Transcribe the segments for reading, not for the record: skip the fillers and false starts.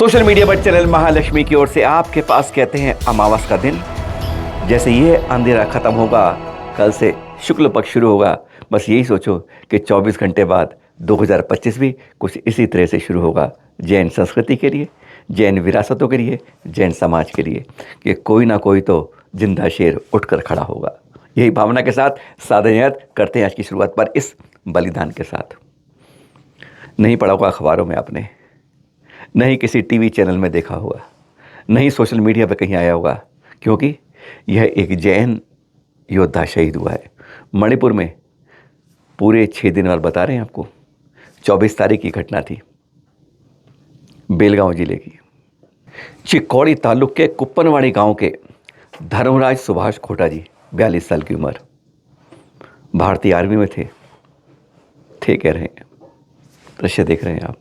Social media पर channel Mahalakshmi की ओर से आपके पास कहते हैं अमावस का दिन जैसे ये अंधेरा खत्म होगा, कल से शुक्ल पक्ष शुरू होगा। बस यही सोचो कि 24 घंटे बाद 2025 भी कुछ इसी तरह से शुरू होगा, जैन संस्कृति के लिए, जैन विरासतों के लिए, जैन समाज के लिए, कि कोई ना कोई तो जिंदा शेर उठकर खड़ा होगा। यही भावना के साथ साधन करते हैं आज की शुरुआत पर इस बलिदान के साथ। नहीं पढ़ा होगा अखबारों में आपने, नहीं किसी टीवी चैनल में देखा होगा, नहीं सोशल मीडिया पे कहीं आया होगा, क्योंकि यह एक जैन योद्धा शहीद हुआ है मणिपुर में। पूरे 6 दिन बाद बता रहे हैं आपको। 24 तारीख की घटना थी, बेलगांव जिले की चिक्कौड़ी तालुक के कुप्पनवाड़ी गांव के धर्मराज सुभाष खोटा जी, 42 साल की उम्र, भारतीय आर्मी में थे कह रहे हैं। दृश्य देख रहे हैं आप,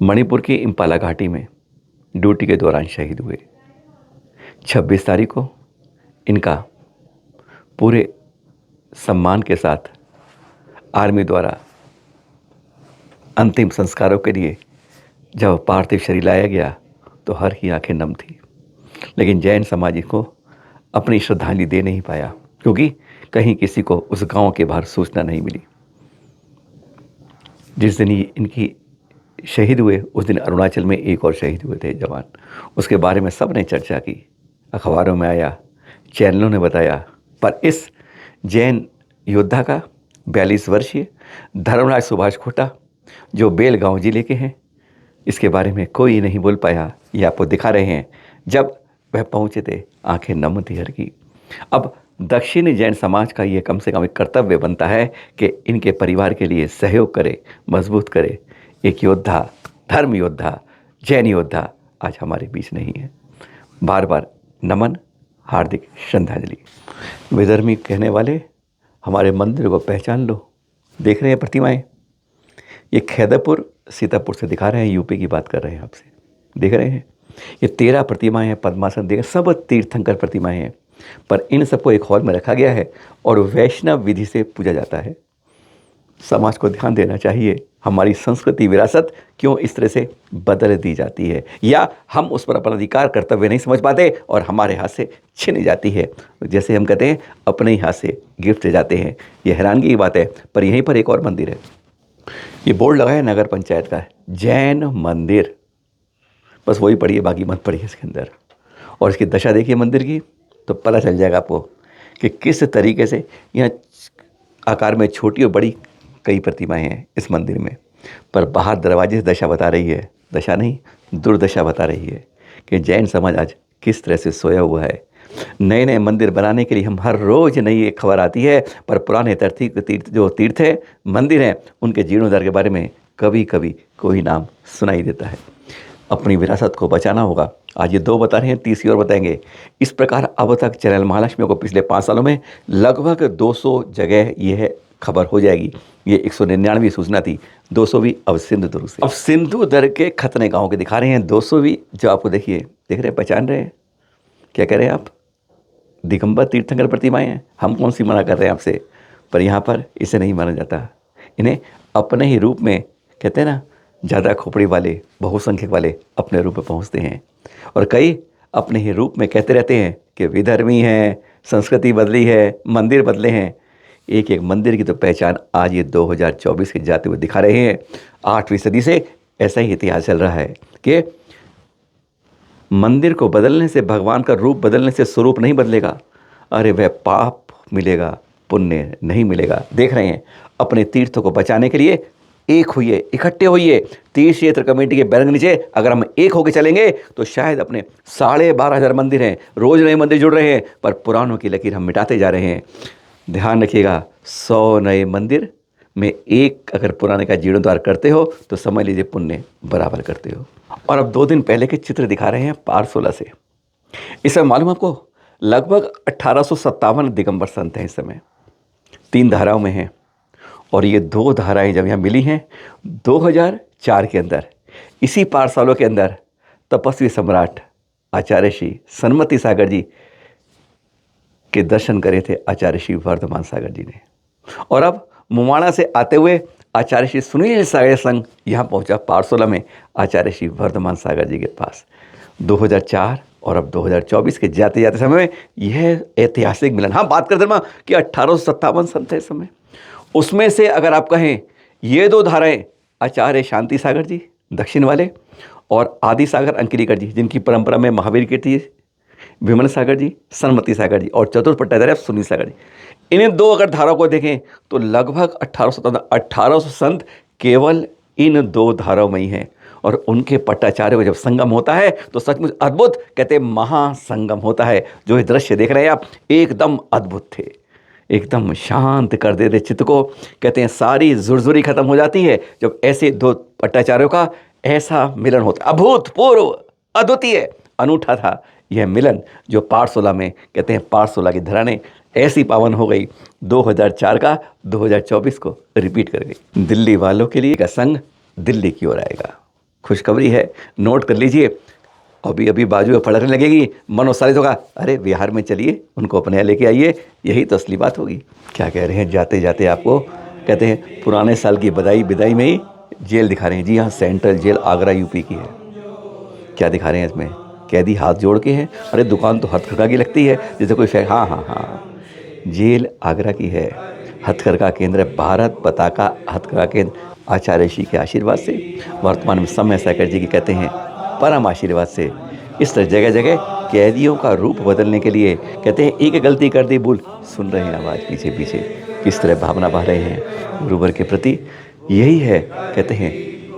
मणिपुर की इम्पाला घाटी में ड्यूटी के दौरान शहीद हुए। 26 तारीख को इनका पूरे सम्मान के साथ आर्मी द्वारा अंतिम संस्कारों के लिए जब पार्थिव शरीर लाया गया तो हर की आंखें नम थी। लेकिन जैन समाज को अपनी श्रद्धांजलि दे नहीं पाया, क्योंकि कहीं किसी को उस गांव के बाहर सूचना नहीं मिली। जिस दिन इनकी शहीद हुए उस दिन अरुणाचल में एक और शहीद हुए थे जवान। उसके बारे में सब ने चर्चा की, अखबारों में आया, चैनलों ने बताया, पर इस जैन योद्धा का 42 वर्षीय धर्मराज सुभाष खोटा जो बेलगांव जिले के हैं, इसके बारे में कोई नहीं बोल पाया। ये आपको दिखा रहे हैं। जब वह पहुंचे थे आंखें नम थी हर की। अब दक्षिणी जैन समाज का ये कम से कम एक कर्तव्य बनता है कि इनके परिवार के लिए सहयोग करे, मजबूत करे। एक योद्धा, धर्म योद्धा, जैन योद्धा आज हमारे बीच नहीं है। बार बार नमन, हार्दिक श्रद्धांजलि। विधर्मी कहने वाले हमारे मंदिर को पहचान लो। देख रहे हैं प्रतिमाएं, ये खैदरपुर सीतापुर से दिखा रहे हैं, यूपी की बात कर रहे हैं आपसे। देख रहे हैं ये 13 प्रतिमाएं हैं, पद्मासन देख, सब तीर्थंकर प्रतिमाएं हैं, पर इन सबको एक हॉल में रखा गया है और वैष्णव विधि से पूजा जाता है। समाज को ध्यान देना चाहिए, हमारी संस्कृति विरासत क्यों इस तरह से बदल दी जाती है, या हम उस पर अपना अधिकार कर्तव्य नहीं समझ पाते और हमारे हाथ से छीनी जाती है। जैसे हम कहते हैं अपने ही हाथ से गिफ्ट जाते हैं। ये हैरानगी की बात है। पर यहीं पर एक और मंदिर है, ये बोर्ड लगा है नगर पंचायत का, जैन मंदिर। बस वही पढ़िए, बाकी मत पढ़िए इसके अंदर। और इसकी दशा देखिए मंदिर की, तो पता चल जाएगा आपको कि किस तरीके से यहाँ आकार में छोटी और बड़ी कई प्रतिमाएं हैं इस मंदिर में। पर बाहर दरवाजे से दशा बता रही है, दशा नहीं दुर्दशा बता रही है कि जैन समाज आज किस तरह से सोया हुआ है। नए नए मंदिर बनाने के लिए हम हर रोज़ नई एक खबर आती है, पर पुराने तीर्थ है, मंदिर हैं, उनके जीर्णोद्धार के बारे में कभी कभी कोई नाम सुनाई देता है। अपनी विरासत को बचाना होगा। आज ये 2 बता रहे हैं, तीसरी और बताएंगे। इस प्रकार अब तक चैनल महालक्ष्मी को पिछले 5 सालों में लगभग 200 जगह यह खबर हो जाएगी। ये 199वीं सूचना थी, 200वीं अब सिंधुदुर्ग से। अब सिंधुदुर्ग के खतने गांव के दिखा रहे हैं 200वीं, जो आपको देखिए, देख रहे हैं, पहचान रहे हैं, क्या कह रहे हैं आप? दिगंबर तीर्थंकर प्रतिमाएं हैं। हम कौन सी मना कर रहे हैं आपसे, पर यहाँ पर इसे नहीं माना जाता। इन्हें अपने ही रूप में, कहते हैं ना, ज़्यादा खोपड़ी वाले, बहुसंख्यक वाले अपने रूप में पहुँचते हैं, और कई अपने ही रूप में कहते रहते हैं कि विधर्मी हैं, संस्कृति बदली है, मंदिर बदले हैं। एक एक मंदिर की तो पहचान आज ये 2024 के जाते हुए दिखा रहे हैं। 8वीं सदी से ऐसा ही इतिहास चल रहा है कि मंदिर को बदलने से, भगवान का रूप बदलने से स्वरूप नहीं बदलेगा। अरे वह पाप मिलेगा, पुण्य नहीं मिलेगा। देख रहे हैं, अपने तीर्थों को बचाने के लिए एक होइए, इकट्ठे होइए। तीर्थ क्षेत्र कमेटी के बैनर के नीचे अगर हम एक होकर चलेंगे तो शायद अपने 12,500 मंदिर हैं, रोज़ नए मंदिर जुड़ रहे हैं, पर पुरानों की लकीर हम मिटाते जा रहे हैं। ध्यान रखिएगा, 100 नए मंदिर में एक अगर पुराने का जीर्णोद्धार करते हो तो समझ लीजिए पुण्य बराबर करते हो। और अब 2 दिन पहले के चित्र दिखा रहे हैं पारसोला से। इस समय मालूम आपको, लगभग 1857 दिगंबर संत हैं इस समय, 3 धाराओं में हैं। और ये 2 धाराएं जब यहाँ मिली हैं 2004 के अंदर, इसी पारसोला के अंदर तपस्वी सम्राट आचार्य श्री सन्मति सागर जी के दर्शन करे थे आचार्य श्री वर्धमान सागर जी ने। और अब मुमाणा से आते हुए आचार्य श्री सुनील सागर संघ यहाँ पहुँचा पारसोला में आचार्य श्री वर्धमान सागर जी के पास। 2004 और अब 2024 के जाते जाते समय में यह ऐतिहासिक मिलन। हाँ, बात करते हैं कि 1857 संत है इस समय। उसमें से अगर आप कहें ये 2 धाराएं, आचार्य शांति सागर जी दक्षिण वाले और आदि सागर अंकिलीकर जी, जिनकी परंपरा में महावीर कीर्ति, विमल सागर जी, सन्मति सागर जी और चतुर्थ पट्टाधारी सुनील सागर जी, इन्हें 2 अगर धाराओं को देखें तो लगभग 1800 संत केवल इन 2 धाराओं में ही हैं। और उनके पट्टाचार्य को जब संगम होता है तो सचमुच अद्भुत, कहते हैं महासंगम होता है। जो ये दृश्य देख रहे हैं आप, एकदम अद्भुत थे, एकदम शांत कर देते चित्त को। कहते हैं सारी जुर्जुरी खत्म हो जाती है जब ऐसे 2 पट्टाचार्यों का ऐसा मिलन होता है। अभूतपूर्व, अद्वितीय, अनूठा था यह मिलन जो पाठशाला में, कहते हैं पाठशाला की धरा ने ऐसी पावन हो गई 2004 का 2024 को रिपीट कर गई। दिल्ली वालों के लिए का संघ दिल्ली की ओर आएगा। खुशखबरी है, नोट कर लीजिए। अभी अभी बाजू में फड़कने लगेगी, मन उत्साहित होगा, अरे बिहार में चलिए, उनको अपने यहाँ लेके आइए, यही तो असली बात होगी। क्या कह रहे हैं जाते जाते आपको, कहते हैं पुराने साल की विदाई में ही जेल दिखा रहे हैं। जी हाँ, सेंट्रल जेल आगरा यूपी की है। क्या दिखा रहे हैं इसमें, कैदी हाथ जोड़ के हैं। अरे दुकान तो हथकरघा की लगती है, जैसे कोई हाँ, जेल आगरा की है। हथकरघा केंद्र भारत पताका हथकरघा केंद्र आचार्य श्री के आशीर्वाद से, वर्तमान में समय सागर जी की, कहते हैं परम आशीर्वाद से, इस तरह जगह जगह कैदियों का रूप बदलने के लिए, कहते हैं एक गलती कर दी भूल, सुन रहे हैं आवाज़ पीछे पीछे, किस तरह भावना बहा रहे हैं गुरुवर के प्रति। यही है, कहते हैं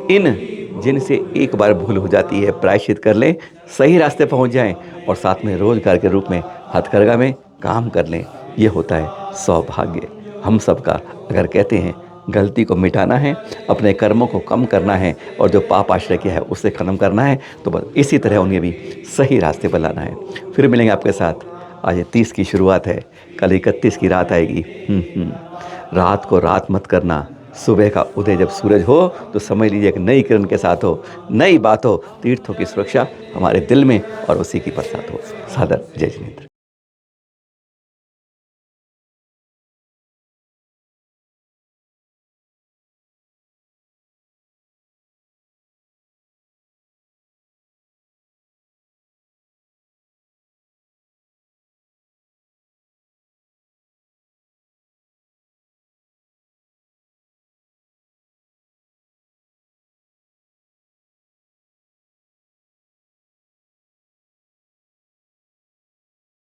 इन जिनसे एक बार भूल हो जाती है प्रायश्चित कर लें, सही रास्ते पहुंच जाएं और साथ में रोजगार के रूप में हथकरघा में काम कर लें। ये होता है सौभाग्य हम सबका। अगर कहते हैं गलती को मिटाना है, अपने कर्मों को कम करना है और जो पाप आश्रय किया है उसे ख़त्म करना है, तो बस इसी तरह उन्हें भी सही रास्ते पर लाना है। फिर मिलेंगे आपके साथ। आज 30 की शुरुआत है, कल 31 की रात आएगी। रात को रात मत करना, सुबह का उदय जब सूरज हो तो समझ लीजिए एक नई किरण के साथ हो, नई बात हो, तीर्थों की सुरक्षा हमारे दिल में और उसी की बरसात हो। सादर जय जिनेंद्र।